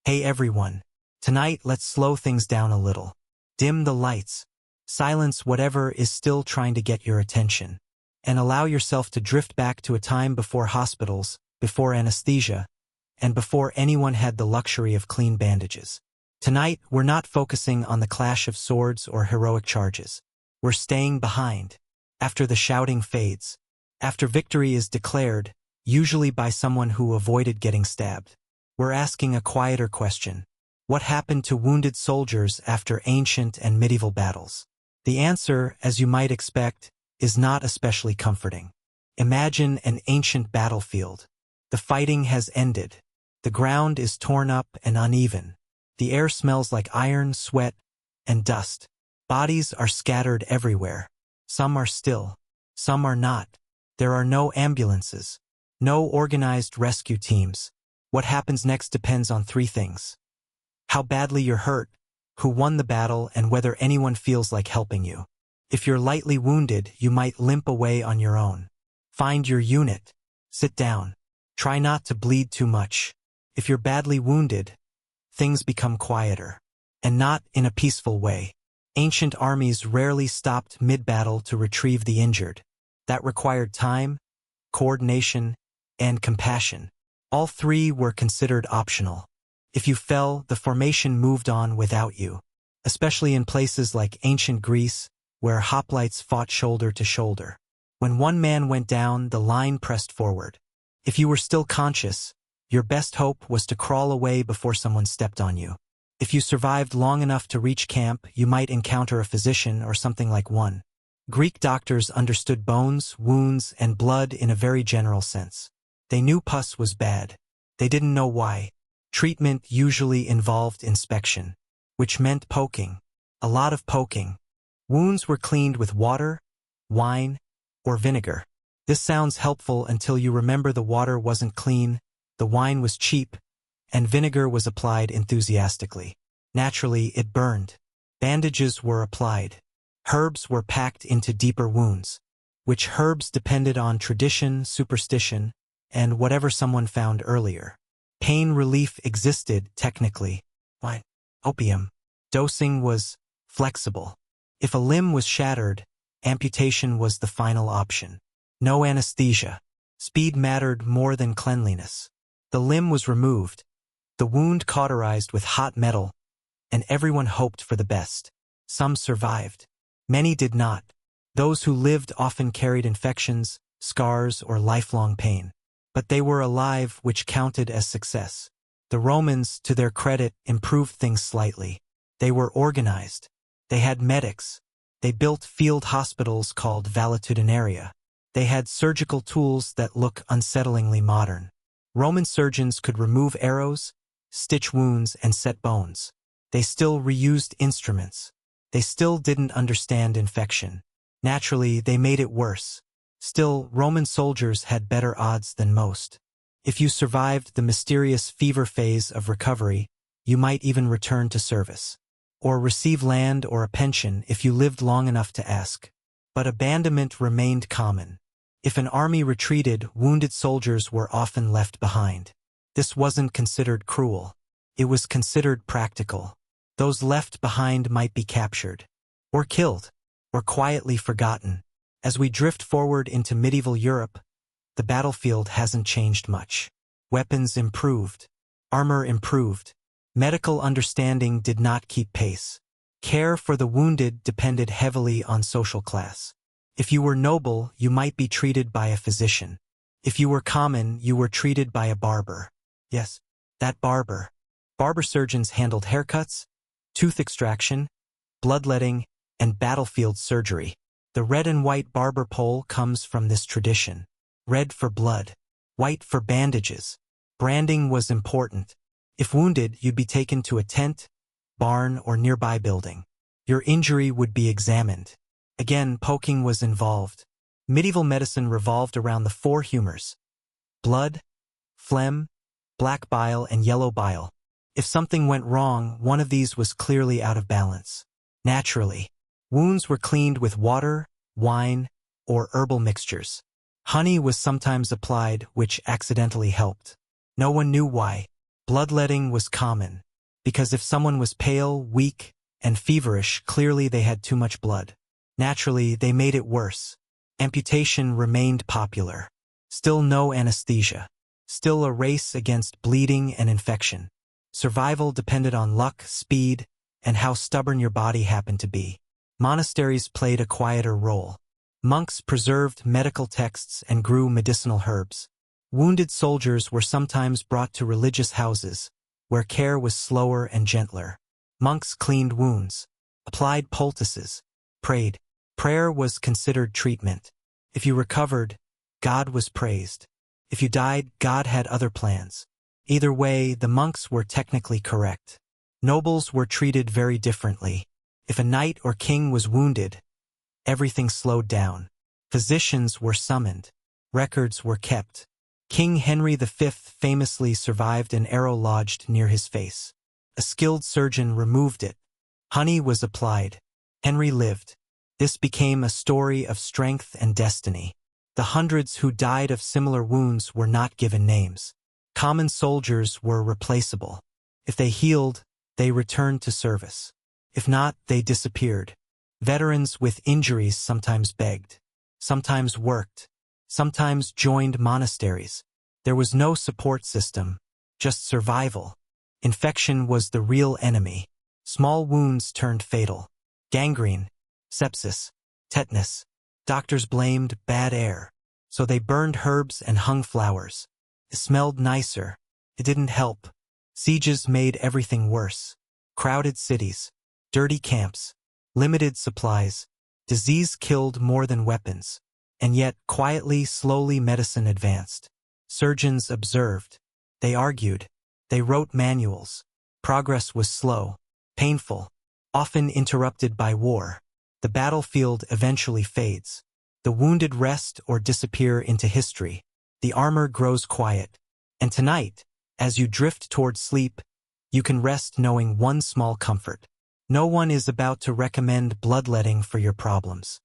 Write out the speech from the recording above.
Hey everyone. Tonight let's slow things down a little. Dim the lights. Silence whatever is still trying to get your attention. And allow yourself to drift back to a time before hospitals, before anesthesia, and before anyone had the luxury of clean bandages. Tonight, we're not focusing on the clash of swords or heroic charges. We're staying behind. After the shouting fades. After victory is declared, usually by someone who avoided getting stabbed. We're asking a quieter question. What happened to wounded soldiers after ancient and medieval battles? The answer, as you might expect, is not especially comforting. Imagine an ancient battlefield. The fighting has ended. The ground is torn up and uneven. The air smells like iron, sweat, and dust. Bodies are scattered everywhere. Some are still. Some are not. There are no ambulances. No organized rescue teams. What happens next depends on three things. How badly you're hurt, who won the battle, and whether anyone feels like helping you. If you're lightly wounded, you might limp away on your own. Find your unit. Sit down. Try not to bleed too much. If you're badly wounded, things become quieter. And not in a peaceful way. Ancient armies rarely stopped mid-battle to retrieve the injured. That required time, coordination, and compassion. All three were considered optional. If you fell, the formation moved on without you. Especially in places like ancient Greece, where hoplites fought shoulder to shoulder. When one man went down, the line pressed forward. If you were still conscious, your best hope was to crawl away before someone stepped on you. If you survived long enough to reach camp, you might encounter a physician or something like one. Greek doctors understood bones, wounds, and blood in a very general sense. They knew pus was bad. They didn't know why. Treatment usually involved inspection, which meant poking. A lot of poking. Wounds were cleaned with water, wine, or vinegar. This sounds helpful until you remember the water wasn't clean, the wine was cheap, and vinegar was applied enthusiastically. Naturally, it burned. Bandages were applied. Herbs were packed into deeper wounds. Which herbs depended on tradition, superstition, and whatever someone found earlier. Pain relief existed, technically. Wine, opium. Dosing was flexible. If a limb was shattered, amputation was the final option. No anesthesia. Speed mattered more than cleanliness. The limb was removed, the wound cauterized with hot metal, and everyone hoped for the best. Some survived. Many did not. Those who lived often carried infections, scars, or lifelong pain. But they were alive, which counted as success. The Romans, to their credit, improved things slightly. They were organized. They had medics. They built field hospitals called valetudinaria. They had surgical tools that look unsettlingly modern. Roman surgeons could remove arrows, stitch wounds, and set bones. They still reused instruments. They still didn't understand infection. Naturally, they made it worse. Still, Roman soldiers had better odds than most. If you survived the mysterious fever phase of recovery, you might even return to service. Or receive land or a pension if you lived long enough to ask. But abandonment remained common. If an army retreated, wounded soldiers were often left behind. This wasn't considered cruel. It was considered practical. Those left behind might be captured, or killed, or quietly forgotten. As we drift forward into medieval Europe, the battlefield hasn't changed much. Weapons improved. Armor improved. Medical understanding did not keep pace. Care for the wounded depended heavily on social class. If you were noble, you might be treated by a physician. If you were common, you were treated by a barber. Yes, that barber. Barber-surgeons handled haircuts, tooth extraction, bloodletting, and battlefield surgery. The red and white barber pole comes from this tradition. Red for blood, white for bandages. Branding was important. If wounded, you'd be taken to a tent, barn, or nearby building. Your injury would be examined. Again, poking was involved. Medieval medicine revolved around the four humors: blood, phlegm, black bile, and yellow bile. If something went wrong, one of these was clearly out of balance. Naturally, wounds were cleaned with water, wine, or herbal mixtures. Honey was sometimes applied, which accidentally helped. No one knew why. Bloodletting was common, because if someone was pale, weak, and feverish, clearly they had too much blood. Naturally, they made it worse. Amputation remained popular. Still no anesthesia. Still a race against bleeding and infection. Survival depended on luck, speed, and how stubborn your body happened to be. Monasteries played a quieter role. Monks preserved medical texts and grew medicinal herbs. Wounded soldiers were sometimes brought to religious houses, where care was slower and gentler. Monks cleaned wounds, applied poultices, prayed. Prayer was considered treatment. If you recovered, God was praised. If you died, God had other plans. Either way, the monks were technically correct. Nobles were treated very differently. If a knight or king was wounded, everything slowed down. Physicians were summoned. Records were kept. King Henry V famously survived an arrow lodged near his face. A skilled surgeon removed it. Honey was applied. Henry lived. This became a story of strength and destiny. The hundreds who died of similar wounds were not given names. Common soldiers were replaceable. If they healed, they returned to service. If not, they disappeared. Veterans with injuries sometimes begged, sometimes worked, sometimes joined monasteries. There was no support system, just survival. Infection was the real enemy. Small wounds turned fatal. Gangrene, sepsis, tetanus. Doctors blamed bad air, so they burned herbs and hung flowers. It smelled nicer. It didn't help. Sieges made everything worse. Crowded cities, dirty camps, limited supplies. Disease killed more than weapons. And yet, quietly, slowly, medicine advanced. Surgeons observed. They argued. They wrote manuals. Progress was slow, painful, often interrupted by war. The battlefield eventually fades. The wounded rest or disappear into history. The armor grows quiet. And tonight, as you drift toward sleep, you can rest knowing one small comfort. No one is about to recommend bloodletting for your problems.